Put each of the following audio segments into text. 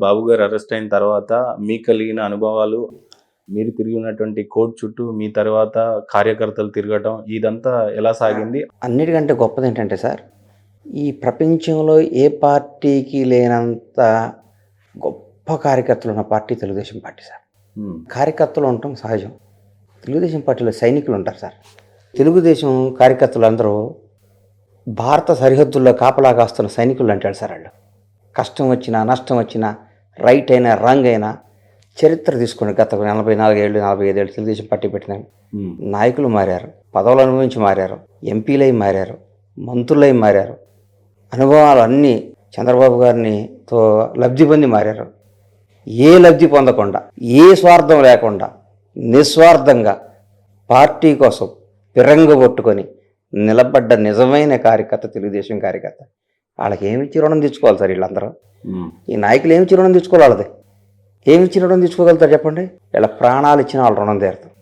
బాబు గారు అరెస్ట్ అయిన తర్వాత మీకు కలిగిన అనుభవాలు, మీరు తిరిగినటువంటి కోర్ట్ చుట్టూ మీ తర్వాత కార్యకర్తలు తిరగటం ఇదంతా ఎలా సాగింది? అన్నిటికంటే గొప్పది ఏంటంటే సార్, ఈ ప్రపంచంలో ఏ పార్టీకి లేనంత గొప్ప కార్యకర్తలు ఉన్న పార్టీ తెలుగుదేశం పార్టీ సార్. కార్యకర్తలు ఉండటం సహజం. తెలుగుదేశం పార్టీలో సైనికులు ఉంటారు సార్. తెలుగుదేశం కార్యకర్తలు అందరూ భారత సరిహద్దుల్లో కాపలా కాస్తున్న సైనికులు అంటాడు సార్. వాళ్ళు కష్టం వచ్చినా నష్టం వచ్చినా రైట్ అయినా రాంగ్ అయినా చరిత్ర తీసుకుని గత 44 ఏళ్ళు 45 ఏళ్ళు తెలుగుదేశం పార్టీ పెట్టిన నాయకులు మారారు, పదవులు అనుభవించి మారారు, ఎంపీలై మారారు, మంత్రులై మారారు, అనుభవాలు అన్నీ చంద్రబాబు గారినితో లబ్ధి పొంది మారారు. ఏ లబ్ధి పొందకుండా, ఏ స్వార్థం లేకుండా నిస్వార్థంగా పార్టీ కోసం పిరంగబొట్టుకొని నిలబడ్డ నిజమైన కార్యకర్త తెలుగుదేశం కార్యకర్త. వాళ్ళకి ఏమిచ్చి రుణం తెచ్చుకోవాలి సార్ వీళ్ళందరూ? ఈ నాయకులు ఏమిచ్చి రుణం తెచ్చుకోవాలి? వాళ్ళది ఏమిచ్చి రుణం తెచ్చుకోగలుగుతారు చెప్పండి? వీళ్ళ ప్రాణాలు ఇచ్చిన వాళ్ళు రుణం తీరుతారు.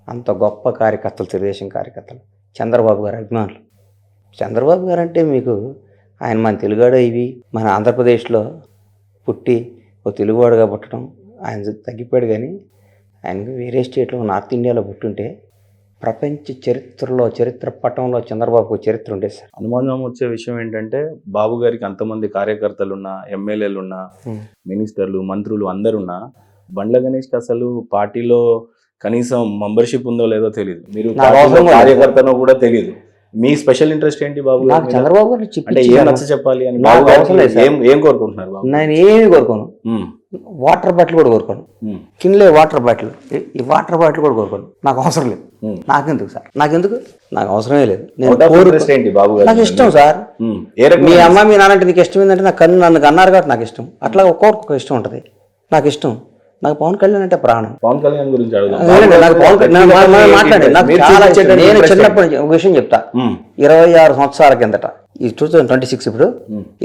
అంత గొప్ప కార్యకర్తలు తెలుగుదేశం కార్యకర్తలు, చంద్రబాబు గారు అభిమానులు. చంద్రబాబు గారు అంటే మీకు ఆయన మన తెలుగువాడు ఇవి మన ఆంధ్రప్రదేశ్లో పుట్టి ఓ తెలుగువాడుగా పుట్టడం ఆయన తగ్గిపోయాడు. కానీ ఆయనకు వేరే స్టేట్లో నార్త్ ఇండియాలో పుట్టుంటే ప్రపంచ చరిత్రలో చరిత్ర పటంలో చంద్రబాబుకు చరిత్ర ఉండేది సార్. అనుమానం వచ్చే విషయం ఏంటంటే బాబు గారికి అంతమంది కార్యకర్తలున్నా, ఎమ్మెల్యేలున్నా, మినిస్టర్లు, మంత్రులు అందరున్నా బండ్ల గణేష్కి అసలు పార్టీలో కనీసం మెంబర్షిప్ ఉందో లేదో తెలియదు. మీరు కార్యకర్తనో కూడా తెలియదు. మీ స్పెషల్ ఇంట్రెస్ట్ ఏంటి బాబు గారు? చంద్రబాబు గారు అంటే ఏం నచ్చ చెప్పాలి అని ఏం కోరుకుంటున్నారు బాబు? నేను ఏమి కోరుకోను. వాటర్ బాటిల్ కూడా కోరుకోను. కిన్లే వాటర్ బాటిల్, ఈ వాటర్ బాటిల్ కూడా కోరుకోను. నాకు అవసరం లేదు. నాకెందుకు సార్? నాకెందుకు? నాకు అవసరమే లేదు. నాకు ఇష్టం సార్. మీ అమ్మ మీ నాన్న అంటే నీకు ఇష్టం ఏంటంటే నన్ను అన్నారు కాబట్టి నాకు ఇష్టం. అట్లా ఒక్కొక్క ఇష్టం ఉంటుంది. నాకు ఇష్టం. నాకు పవన్ కళ్యాణ్ అంటే ప్రాణం. పవన్ కళ్యాణ్ గురించి మాట్లాడే నేను చిన్నప్పటి నుంచి ఒక విషయం చెప్తా. 26 సంవత్సరాల కిందట, ఈ 2026 ఇప్పుడు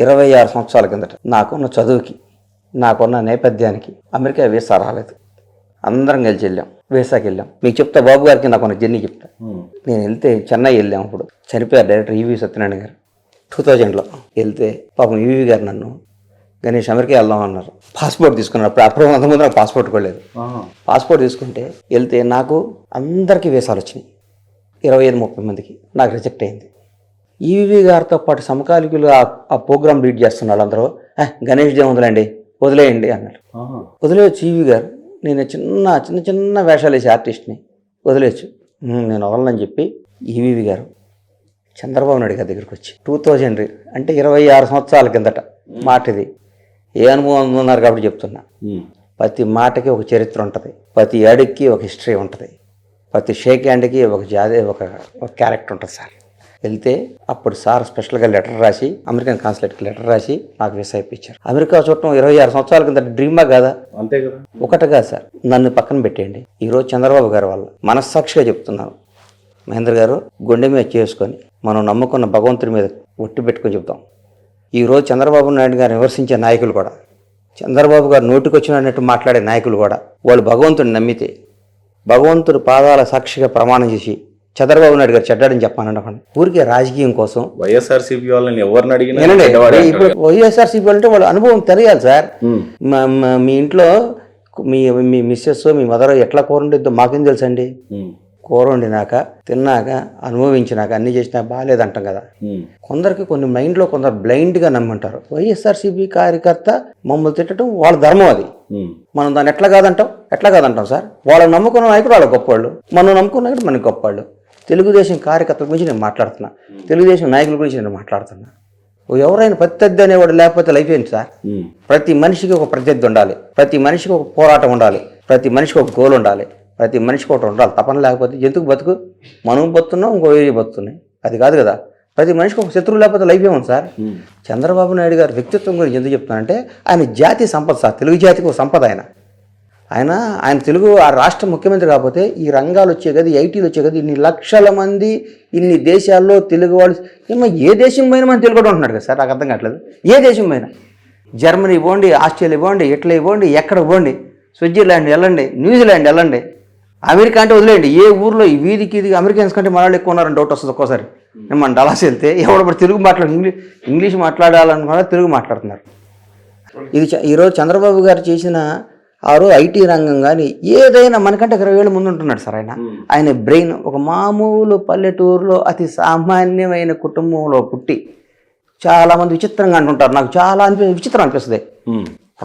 26 సంవత్సరాల కిందట నాకున్న చదువుకి, నాకున్న నేపథ్యానికి అమెరికా వీసా రాలేదు. అందరం కలిసి వెళ్ళాం, వీసాకి వెళ్ళాం. మీకు చెప్తా బాబు గారికి నాకున్న జర్నీ చెప్తా. నేను వెళ్తే చెన్నై వెళ్ళాం. అప్పుడు చనిపోయారు డైరెక్టర్ ఈవి సత్యనారాయణ గారు. 2000లో వెళ్తే పాపం ఈవి గారు నన్ను గణేష్ అమెరికా వెళ్దాం అన్నారు. పాస్పోర్ట్ తీసుకున్నారు. అప్పుడు అంతకుముందు నాకు పాస్పోర్ట్ కూడా లేదు. పాస్పోర్ట్ తీసుకుంటే వెళ్తే నాకు అందరికీ వీసాలు వచ్చినాయి. 25-30 మందికి. నాకు రిజెక్ట్ అయింది. ఈవి గారితో పాటు సమకాలికులు ఆ ప్రోగ్రామ్ లీడ్ చేస్తున్న వాళ్ళందరూ గణేష్ దే వదిలేయండి అన్నారు. వదిలేయచ్చు ఈవి గారు. నేను చిన్న చిన్న చిన్న వేషాలు వేసే ఆర్టిస్ట్ని వదిలేయచ్చు. నేను వదలనని చెప్పి ఈవి గారు చంద్రబాబు నాయుడు గారి దగ్గరికి వచ్చి 2000 అంటే 26 సంవత్సరాల కిందట మాట ఇది. ఏ అనుభవం ఉన్నారు కాబట్టి చెప్తున్నా. ప్రతి మాటకి ఒక చరిత్ర ఉంటుంది, ప్రతి అడుగుకి ఒక హిస్టరీ ఉంటుంది, ప్రతి షేక్ హ్యాండ్కి ఒక క్యారెక్టర్ ఉంటుంది సార్. వెళ్తే అప్పుడు సార్ స్పెషల్గా లెటర్ రాసి అమెరికన్ కాన్సులేట్కి లెటర్ రాసి నాకు వీసా ఇప్పించారు. అమెరికా చూడటం 26 సంవత్సరాల కింద డ్రీమా కాదా? అంతే కదా. ఒకటి కాదు సార్. నన్ను పక్కన పెట్టేయండి. ఈరోజు చంద్రబాబు గారి వల్ల మనస్సాక్షిగా చెప్తున్నాను, మహేంద్ర గారు గుండె మీద చేసుకొని మనం నమ్ముకున్న భగవంతుడి మీద ఒట్టి పెట్టుకొని చెప్తాం. ఈరోజు చంద్రబాబు నాయుడు గారు విమర్శించే నాయకులు కూడా, చంద్రబాబు గారు నోటికొచ్చినట్టు మాట్లాడే నాయకులు కూడా వాళ్ళు భగవంతుడిని నమ్మితే భగవంతుడి పాదాల సాక్షిగా ప్రమాణం చేసి చంద్రబాబు నాయుడు గారు చెడ్డాడని చెప్పానండి. ఊరికే రాజకీయం కోసం వైఎస్ఆర్సీపీ వాళ్ళని ఎవరిని అడిగినా ఇప్పుడు వైఎస్ఆర్సీపీ అంటే వాళ్ళ అనుభవం తెలియాలి సార్. మీ ఇంట్లో మీ మిస్సెస్ మీ మదర్ ఎట్లా కూర వండిద్దో మాకేం తెలుసండి? కూర వండినాక తిన్నాక అనుభవించినాక అన్ని చేసినా బాగాలేదంటాం కదా. కొందరికి కొన్ని మైండ్లో కొందరు బ్లైండ్గా నమ్మంటారు. వైఎస్ఆర్సీపీ కార్యకర్త మమ్మల్ని తిట్టడం వాళ్ళ ధర్మం, అది మనం దాన్ని ఎట్లా కాదంటాం సార్. వాళ్ళని నమ్ముకున్న నాయకుడు వాళ్ళ గొప్పవాళ్ళు, మనం నమ్ముకున్న నాయకుడు మనకి గొప్పవాళ్ళు. తెలుగుదేశం కార్యకర్తల గురించి నేను మాట్లాడుతున్నా, తెలుగుదేశం నాయకుల గురించి నేను మాట్లాడుతున్నా. ఎవరైనా ప్రత్యర్థి అనేవాడు లేకపోతే లైఫ్ ఏంటి సార్? ప్రతి మనిషికి ఒక ప్రత్యర్థి ఉండాలి, ప్రతి మనిషికి ఒక పోరాటం ఉండాలి, ప్రతి మనిషికి ఒక గోల్ ఉండాలి, ప్రతి మనిషికి ఒకటి ఉండాలి. తపన లేకపోతే ఎందుకు బతుకు? మనం బతున్నాం, ఇంకో ఏవి బతున్నాయి, అది కాదు కదా. ప్రతి మనిషికి ఒక శత్రువు లేకపోతే లైఫ్ ఏముంది సార్? చంద్రబాబు నాయుడు గారి వ్యక్తిత్వం గురించి ఎందుకు చెప్తానంటే ఆయన జాతీయ సంపద సార్. తెలుగు జాతికి ఒక సంపద ఆయన తెలుగు ఆ రాష్ట్ర ముఖ్యమంత్రి కాకపోతే ఈ రంగాలు వచ్చే కదా, ఐటీలు వచ్చే కదా, ఇన్ని లక్షల మంది ఇన్ని దేశాల్లో తెలుగు వాళ్ళు ఏమో ఏ దేశం పోయినా మనం తెలుగు ఉంటున్నాడు కదా సార్. నాకు అర్థం కావట్లేదు. ఏ దేశం పోయినా, జర్మనీ పోండి, ఆస్ట్రేలియా పోండి, ఇటలీ పోండి, ఎక్కడ పోండి, స్విట్జర్లాండ్ వెళ్ళండి, న్యూజిలాండ్ వెళ్ళండి, అమెరికా అంటే వదిలేయండి. ఏ ఊర్లో ఈ వీధికి ఇది అమెరికన్స్ కంటే మనవాళ్ళు ఎక్కువ ఉన్నారని డౌట్ వస్తుంది ఒక్కోసారి. మన డలాస్ వెళ్తే ఎవడప్పుడు తెలుగు ఇంగ్లీష్ మాట్లాడాలనుకున్నా తెలుగు మాట్లాడుతున్నారు. ఇది ఈరోజు చంద్రబాబు గారు చేసిన ఐటీ రంగం కానీ ఏదైనా మనకంటే 20 ఏళ్ళ ముందు ఉంటున్నాడు సార్ ఆయన బ్రెయిన్ ఒక మామూలు పల్లెటూరులో అతి సామాన్యమైన కుటుంబంలో పుట్టి చాలామంది విచిత్రంగా అంటుంటారు. నాకు చాలా విచిత్రం అనిపిస్తుంది.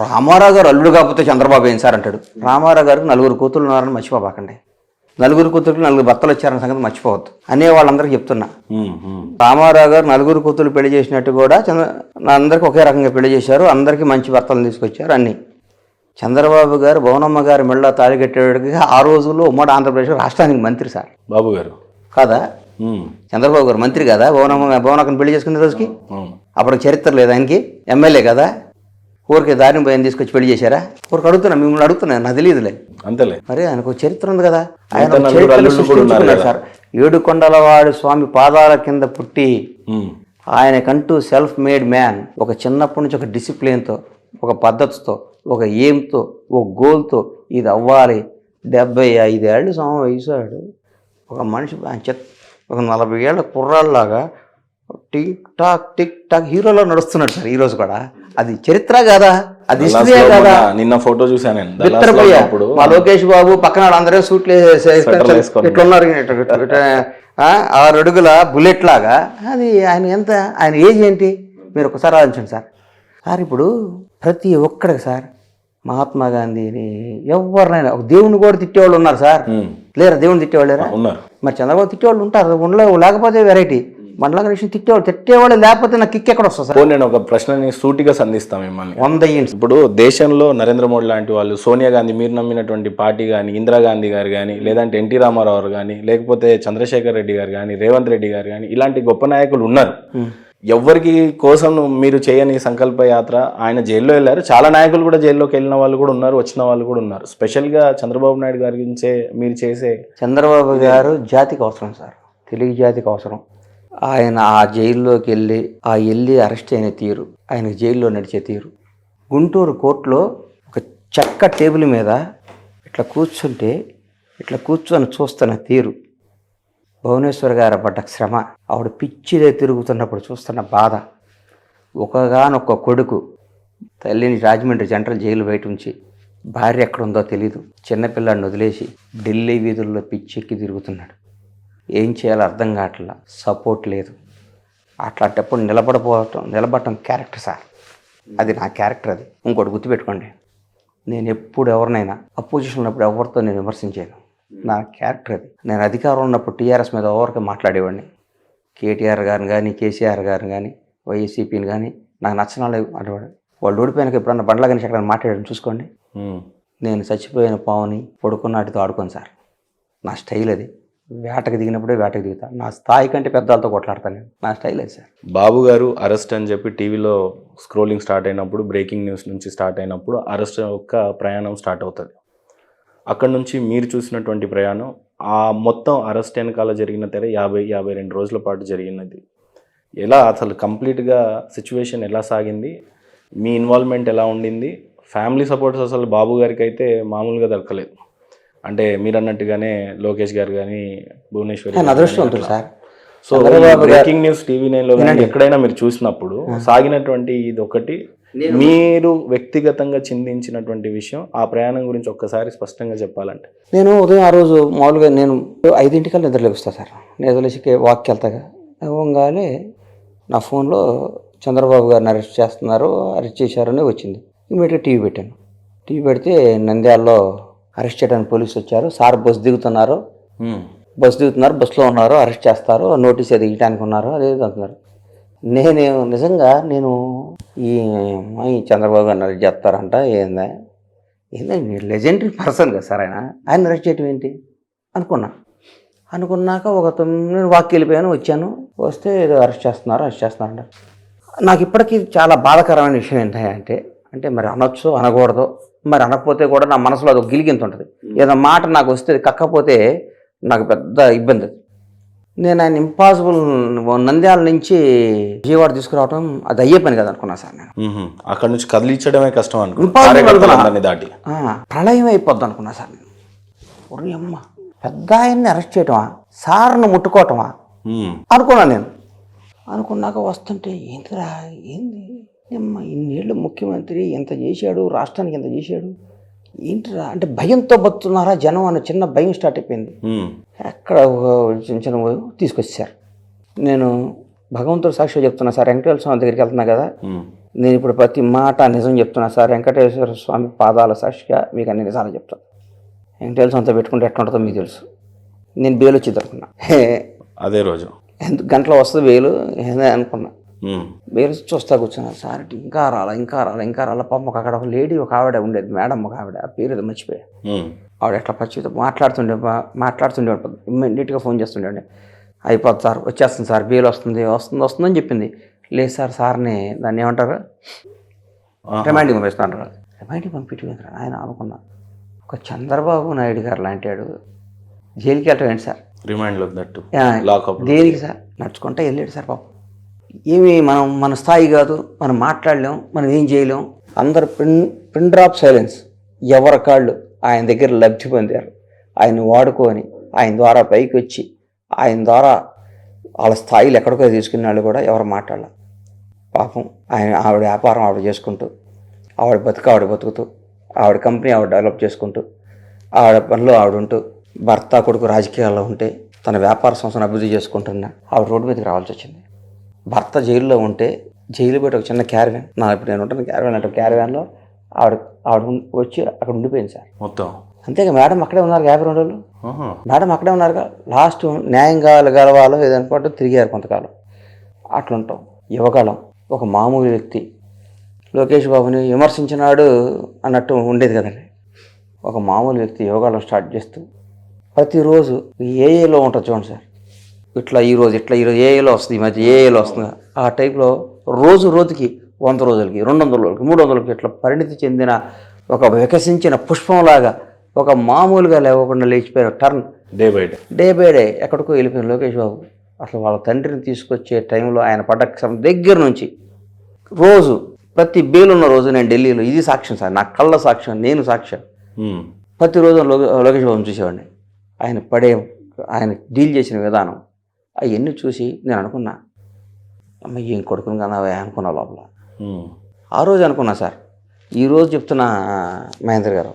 రామారావు గారు అల్లుడు కాకపోతే చంద్రబాబు ఏం సార్ అంటాడు. రామారావు గారికి 4 కూతుళ్ళు ఉన్నారని మర్చిపోబాకండి. 4 కూతురికి 4 భర్తలు వచ్చారన్న సంగతి మర్చిపోవద్దు అనే వాళ్ళందరికీ చెప్తున్నా. రామారావు గారు 4 కూతుళ్ళు పెళ్లి చేసినట్టు కూడా అందరికీ ఒకే రకంగా పెళ్లి చేశారు. అందరికీ మంచి భర్తలు తీసుకొచ్చారు అన్నీ. చంద్రబాబు గారు భువనమ్మ గారు మెళ్ళ తాళిగట్టేవాడికి ఆ రోజుల్లో ఉమ్మడి ఆంధ్రప్రదేశ్ రాష్ట్రానికి మంత్రి సార్. బాబు గారు కాదా? చంద్రబాబు గారు మంత్రి కదా, భువనక్కని పెళ్లి చేసుకునే రోజుకి. అప్పుడు చరిత్ర లేదు ఆయనకి. ఎమ్మెల్యే కదా, ఊరికి దారిని పోయి తీసుకొచ్చి పెళ్లి చేశారా? ఊరికి అడుగుతున్నా, మిమ్మల్ని అడుగుతున్నా, నాకు తెలియదులే. అంతేలే. మరి ఆయనకు చరిత్ర ఉంది కదా. ఆయన సార్ ఏడుకొండలవాడి స్వామి పాదాల కింద పుట్టి ఆయనకంటూ సెల్ఫ్ మేడ్ మ్యాన్. ఒక చిన్నప్పటి నుంచి ఒక డిసిప్లిన్తో, ఒక పద్ధతితో, ఒక ఎయిమ్తో, ఒక గోల్తో ఇది అవ్వాలి. 75 ఏళ్ళు వయసాడు ఒక మనిషి. ఒక 40 ఏళ్ళ కుర్రాళ్ళలాగా టిక్ టాక్ హీరోలో నడుస్తున్నాడు సార్ ఈరోజు కూడా. అది చరిత్ర కదా, అది హిస్టరీ కదా. నిన్న ఫోటో చూసాను. మా లోకేష్ బాబు పక్కన అందరూ సూట్లు ఇట్లున్నారు, 6 అడుగుల బుల్లెట్ లాగా. అది ఆయన ఎంత, ఆయన ఏజ్ ఏంటి మీరు ఒకసారి ఆలోచించండి సార్. సార్ ఇప్పుడు ప్రతి ఒక్కడికి సార్ మహాత్మా గాంధీని ఎవరినైనా ఒక దేవుని కూడా తిట్టేవాళ్ళు ఉన్నారు సార్. లేరా? దేవుని తిట్టేవాళ్ళు లేరా? మరి చంద్రబాబు తిట్టేవాళ్ళు ఉంటారు, లేకపోతే వెరైటీ. మండల కృష్ణ తిట్టేవాళ్ళు లేకపోతే నాకు కిక్ ఎక్కడ వస్తుంది సార్? నేను ఒక ప్రశ్నని సూటిగా సంధిస్తాం మిమ్మల్ని. 100 ఇప్పుడు దేశంలో నరేంద్ర మోడీ లాంటి వాళ్ళు, సోనియా గాంధీ, మీరు నమ్మినటువంటి పార్టీ కానీ, ఇందిరాగాంధీ గారు కానీ, లేదంటే ఎన్టీ రామారావు గారు కానీ, లేకపోతే చంద్రశేఖర్ రెడ్డి గారు కానీ, రేవంత్ రెడ్డి గారు కానీ, ఇలాంటి గొప్ప నాయకులు ఉన్నారు. ఎవరికి కోసం మీరు చేయని సంకల్ప యాత్ర, ఆయన జైల్లో వెళ్ళారు. చాలా నాయకులు కూడా జైల్లోకి వెళ్ళిన వాళ్ళు కూడా ఉన్నారు, వచ్చిన వాళ్ళు కూడా ఉన్నారు. స్పెషల్గా చంద్రబాబు నాయుడు గారి గురించే మీరు చేసే. చంద్రబాబు గారు జాతికి అవసరం సార్, తెలుగు జాతికి అవసరం. ఆయన ఆ జైల్లోకి వెళ్ళి అరెస్ట్ అయిన తీరు, ఆయన జైల్లో నడిచే తీరు. గుంటూరు కోర్టులో ఒక చెక్క టేబుల్ మీద ఇట్లా కూర్చొని చూస్తున్న తీరు, భువనేశ్వర్ గారు పడ్డ శ్రమ, ఆవిడ పిచ్చిదే తిరుగుతున్నప్పుడు చూస్తున్న బాధ, ఒకగానొక్క కొడుకు తల్లిని రాజమండ్రి సెంట్రల్ జైలు బయట ఉంచి భార్య ఎక్కడుందో తెలీదు, చిన్నపిల్లాడిని వదిలేసి ఢిల్లీ వీధుల్లో పిచ్చెక్కి తిరుగుతున్నాడు. ఏం చేయాలో అర్థం కావట్లా, సపోర్ట్ లేదు. అట్లాంటప్పుడు నిలబడటం క్యారెక్టర్ సార్. అది నా క్యారెక్టర్. అది ఇంకోటి గుర్తుపెట్టుకోండి, నేను ఎప్పుడు ఎవరినైనా అపోజిషన్ ఉన్నప్పుడు ఎవరితో నేను విమర్శించాను. నా క్యారెక్టర్ అది. నేను అధికారం ఉన్నప్పుడు టీఆర్ఎస్ మీద ఎవరికి మాట్లాడేవాడిని. కేటీఆర్ గారిని కానీ, కేసీఆర్ గారిని కానీ, వైఎస్సీపీని కానీ నాకు నచ్చిన అనేవాడు. వాళ్ళు ఓడిపోయినాక ఎప్పుడన్నా బండ్ల గణేష్ ఎక్కడ మాట్లాడాను చూసుకోండి. నేను చచ్చిపోయిన పావుని పడుకున్నాటితో ఆడుకోను సార్. నా స్టైల్ అది. వేటకు దిగినప్పుడే వేటకు దిగుతా. నా స్థాయి కంటే పెద్దలతో కొట్లాడతాను నేను. నా స్టైల్ అది సార్. బాబు గారు అరెస్ట్ అని చెప్పి టీవీలో స్క్రోలింగ్ స్టార్ట్ అయినప్పుడు, బ్రేకింగ్ న్యూస్ నుంచి స్టార్ట్ అయినప్పుడు అరెస్ట్ యొక్క ప్రయాణం స్టార్ట్ అవుతుంది. అక్కడ నుంచి మీరు చూసినటువంటి ప్రయాణం, ఆ మొత్తం అరెస్ట్ వెనకాల జరిగిన తెర 50-52 రోజుల పాటు జరిగినది. ఎలా అసలు కంప్లీట్గా సిచ్యువేషన్ ఎలా సాగింది, మీ ఇన్వాల్వ్మెంట్ ఎలా ఉండింది, ఫ్యామిలీ సపోర్ట్స్ అసలు బాబు గారికి అయితే మామూలుగా దొరకలేదు. అంటే మీరు అన్నట్టుగానే లోకేష్ గారు కానీ, భువనేశ్వరి అదృష్టవంతులు సార్. సో బ్రేకింగ్ న్యూస్ TV9లో కానీ ఎక్కడైనా మీరు చూసినప్పుడు సాగినటువంటి ఇది ఒకటి, మీరు వ్యక్తిగతంగా చిందించినటువంటి విషయం, ఆ ప్రయాణం గురించి ఒక్కసారి స్పష్టంగా చెప్పాలంటే. నేను ఉదయం ఆ రోజు మామూలుగా నేను 5 నిద్రలోకి వస్తాను సార్. నిద్రలేసి వాక్కి వెళ్తాగా ఇవ్వగానే నా ఫోన్లో చంద్రబాబు గారిని అరెస్ట్ చేశారని వచ్చింది. ఇమీడియట్గా టీవీ పెట్టాను. టీవీ పెడితే నంద్యాలలో అరెస్ట్ చేయడానికి పోలీసులు వచ్చారు సార్, బస్సు దిగుతున్నారు, బస్సులో ఉన్నారు, అరెస్ట్ చేస్తారు, నోటీస్ అది ఇవ్వడానికి ఉన్నారు, అదే అంటున్నారు. నిజంగా నేను ఈ చంద్రబాబు గారిని అరెస్ట్ చేస్తారంట, ఏంటంటే లెజెండరీ పర్సన్ కదా సార్ ఆయన అరెస్ట్ చేయటం ఏంటి అనుకున్నాక నేను వాక్కి వెళ్ళిపోయాను. వచ్చాను, వస్తే అరెస్ట్ చేస్తున్నారంట. నాకు ఇప్పటికీ చాలా బాధాకరమైన విషయం ఏంటంటే మరి అనొచ్చు అనకూడదు, మరి అనకపోతే కూడా నా మనసులో అది ఒక గిలిగింత ఉంటుంది. ఏదో మాట నాకు వస్తే కక్కపోతే నాకు పెద్ద ఇబ్బంది. నేను ఆయన ఇంపాసిబుల్ నంద్యాల నుంచి విజయవాడ తీసుకురావడం అది అయ్యే పని కదా అనుకున్నా సార్. నేను అక్కడ నుంచి కదిలించడమే కష్టం దాటి ప్రళయం అయిపోద్ది అనుకున్నా సార్. నేను ఒరి అమ్మ, పెద్ద ఆయన్ని అరెస్ట్ చేయటమా, సార్ను ముట్టుకోవటమా అనుకున్నాను. నేను అనుకున్నాక వస్తుంటే ఏంది అమ్మ ఇన్నేళ్ళు ముఖ్యమంత్రి ఇంత చేశాడు, రాష్ట్రానికి ఇంత చేశాడు, ఏంటిరా అంటే భయంతో బతున్నారా జనం అన్న చిన్న భయం స్టార్ట్ అయిపోయింది. అక్కడ చిన్న చిన్న తీసుకొచ్చారు. నేను భగవంతుడు సాక్షిగా చెప్తున్నా సార్, వెంకటేశ్వర స్వామి దగ్గరికి వెళ్తున్నా కదా, నేను ఇప్పుడు ప్రతి మాట నిజం చెప్తున్నా సార్, వెంకటేశ్వర స్వామి పాదాల సాక్షిగా మీకు అన్ని నిజాలు చెప్తాను. వెంకటేశ్వర స్వామితో పెట్టుకుంటే ఎట్లా ఉంటుందో మీకు తెలుసు. నేను బేలు వచ్చి దొరుకున్నా అదే రోజు గంటలో వస్తుంది బేలు అనుకున్నా. బేలు చూస్తా కూర్చున్నారు సార్, ఇంకా రాలా పాపం. అక్కడ ఒక లేడీ ఒక ఆవిడ ఉండేది, మేడం ఒక ఆవిడ, ఆ పేరు మర్చిపోయా. ఆవిడ ఎట్లా పచ్చితో మాట్లాడుతుండే ఇమ్మీడియట్గా ఫోన్ చేస్తుండే, అయిపోతుంది సార్, వచ్చేస్తుంది సార్, బేలు వస్తుందని చెప్పింది. లేదు సార్, సార్ని దాన్ని ఏమంటారు రిమైండింగ్ పంపిస్తాను. రిమైండింగ్ పంపించారు ఆయన అనుకున్నా. ఒక చంద్రబాబు నాయుడు గారు లాంటాడు జైలుకి వెళ్ళటం ఏంటి సార్, రిమైండ్లో దేనికి సార్, నడుచుకుంటా వెళ్ళాడు సార్ పాపం. ఏమి మన స్థాయి కాదు, మనం మాట్లాడలేం, మనం ఏం చేయలేం. అందరు పిన్ డ్రాప్ సైలెన్స్, ఎవరి కాళ్ళు ఆయన దగ్గర లబ్ధి పొందారు. ఆయన వాడుకొని ఆయన ద్వారా పైకి వచ్చి ఆయన ద్వారా వాళ్ళ స్థాయిలు ఎక్కడికో తీసుకునే వాళ్ళు కూడా ఎవరు మాట్లాడాలి. పాపం ఆయన ఆవిడ వ్యాపారం ఆవిడ చేసుకుంటూ, ఆవిడ బతుకుతూ, ఆవిడ కంపెనీ ఆవిడ డెవలప్ చేసుకుంటూ, ఆవిడ పనిలో ఆవిడ ఉంటూ, భర్త కొడుకు రాజకీయాల్లో ఉంటే తన వ్యాపార సంస్థను అభివృద్ధి చేసుకుంటున్నా ఆవిడ రోడ్డు మీదకి రావాల్సి వచ్చింది. భర్త జైల్లో ఉంటే జైలు పెట్టి ఒక చిన్న క్యారవాన్, ఇప్పుడు నేను ఉంటాను క్యారవాన్ అంటే క్యారవాన్లో ఆవిడ వచ్చి అక్కడ ఉండిపోయింది సార్ మొత్తం. అంతేగా మేడం అక్కడే ఉన్నారు 52 రోజులు. మేడం అక్కడే ఉన్నారుగా. లాస్ట్ న్యాయం గెలవాలో ఏదనుకుంటే తిరిగారు కొంతకాలం. అట్లుంటాం. యువకాలం ఒక మామూలు వ్యక్తి లోకేష్ బాబుని విమర్శించినాడు అన్నట్టు ఉండేది కదండి. ఒక మామూలు వ్యక్తి యోగాలో స్టార్ట్ చేస్తూ ప్రతిరోజు ఏఏలో ఉంటుంది చూడండి సార్, ఇట్లా ఈరోజు ఏఏలో వస్తుంది, ఈ మధ్య ఏఏలో వస్తుంది. ఆ టైప్లో రోజుకి 100 రోజులకి 200 రోజులకి 300 రోజులకి ఇట్లా పరిణితి చెందిన ఒక వికసించిన పుష్పంలాగా ఒక మామూలుగా లేవకుండా లేచిపోయిన టర్న్ డే బై డే ఎక్కడికో వెళ్ళిపోయిన లోకేష్ బాబు. అసలు వాళ్ళ తండ్రిని తీసుకొచ్చే టైంలో ఆయన పడ్డ దగ్గర నుంచి రోజు ప్రతి బేలున్న రోజు నేను ఢిల్లీలో, ఇది సాక్ష్యం సార్, నా కళ్ళ సాక్ష్యం, నేను సాక్ష్యం. ప్రతిరోజు లోకేష్ బాబుని చూసేవాడిని. ఆయన డీల్ చేసిన విధానం అవన్నీ చూసి నేను అనుకున్నా, అమ్మ ఏం కొడుకుని కదా అనుకున్నా లోపల. ఆ రోజు అనుకున్నా సార్. ఈరోజు చెప్తున్నా మహేంద్ర గారు,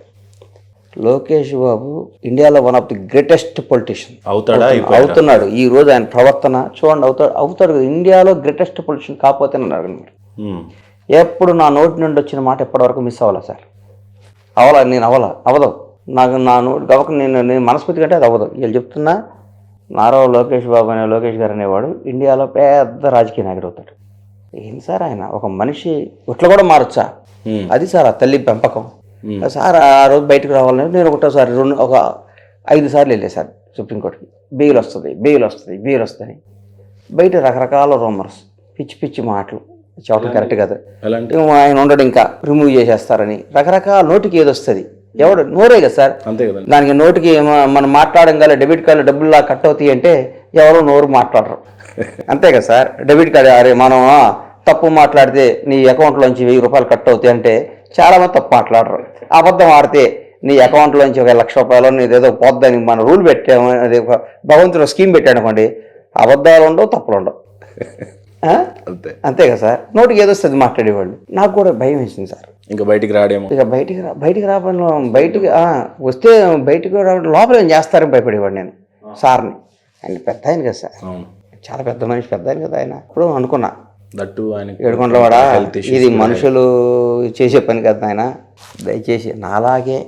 లోకేష్ బాబు ఇండియాలో one of the greatest politician అవుతున్నాడు. ఈ రోజు ఆయన ప్రవర్తన చూడండి, అవుతాడు కదా. ఇండియాలో గ్రేటెస్ట్ పొలిటీషియన్ కాకపోతే నన్ను అడగండి. ఎప్పుడు నా నోటి నుండి వచ్చిన మాట ఎప్పటివరకు మిస్ అవ్వాలా సార్? అవదు నాకు. నా నోటి గవక నేను మనస్ఫూర్తిగా అంటే అది అవ్వదు. వీళ్ళు చెప్తున్నా, నారా లోకేష్ గారు అనేవాడు ఇండియాలో పెద్ద రాజకీయ నాయకుడు అవుతాడు. ఏంటి సార్ ఆయన ఒక మనిషి ఇట్లా కూడా మారచ్చా? అది సార్ ఆ తల్లి పెంపకం. సార్ ఆ రోజు బయటకు రావాలని నేను ఒకటోసారి ఒక 5 సార్లు వెళ్ళే సార్ సుప్రీంకోర్టుకి. బెయిల్ వస్తుంది బయట రకరకాల రూమర్స్, పిచ్చి మాటలు చెప్పడం కరెక్ట్ కాదు. ఆయన ఉండడు, ఇంకా రిమూవ్ చేసేస్తారని రకరకాల నోటికి ఏది వస్తుంది. ఎవడు నోరే కదా సార్, అంతే కదా. దానికి నోటికి మనం మాట్లాడంగానే డెబిట్ కార్డు డబ్బుల్లా కట్ అవుతాయి అంటే ఎవరో నోరు మాట్లాడరు, అంతే కదా సార్. డెబిట్ కార్డు అరే మనం తప్పు మాట్లాడితే నీ అకౌంట్లోంచి 1000 రూపాయలు కట్ అవుతాయి అంటే చాలామంది తప్పు మాట్లాడరు. అబద్ధం ఆడితే నీ అకౌంట్లోంచి 1,00,000 రూపాయలు నీదేదో పోద్దని మన రూల్ పెట్టాము, అది భగవంతుడు స్కీమ్ పెట్టాడు అనుకోండి, అబద్ధాలు ఉండవు, తప్పులు ఉండవు, అంతే కదా సార్. నోటికి ఏదో వస్తుంది మాట్లాడేవాళ్ళు. నాకు కూడా భయం వేసింది సార్. ఇంకా బయటికి రావడం, వస్తే బయటికి రావడం, లోపల ఏం చేస్తారని భయపడేవాడు నేను సార్ని. ఆయన పెద్ద ఆయన కదా సార్, చాలా పెద్ద మనిషి, పెద్ద ఆయన కదా ఆయన. ఇప్పుడు అనుకున్నా ఏడుకొండలవాడ ఇది మనుషులు చేసే పని కదా ఆయన. దయచేసి నాలాగే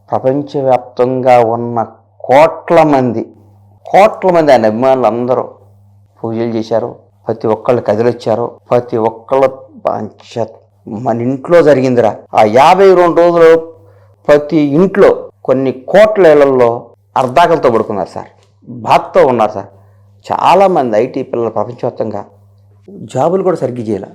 ప్రపంచవ్యాప్తంగా ఉన్న కోట్ల మంది ఆయన అభిమానులు అందరూ పూజలు చేశారు, ప్రతి ఒక్కళ్ళు కదిలొచ్చారు, ప్రతి ఒక్కళ్ళు మన ఇంట్లో జరిగిందిరా. ఆ 52 రోజులు ప్రతి ఇంట్లో కొన్ని కోట్ల ఇళ్లలో అర్ధాకలతో పడుకున్నారు సార్, బాధతో ఉన్నారు సార్. చాలామంది ఐటీ పిల్లలు ప్రపంచవ్యాప్తంగా జాబులు కూడా సరిగ్గా చేయాలి.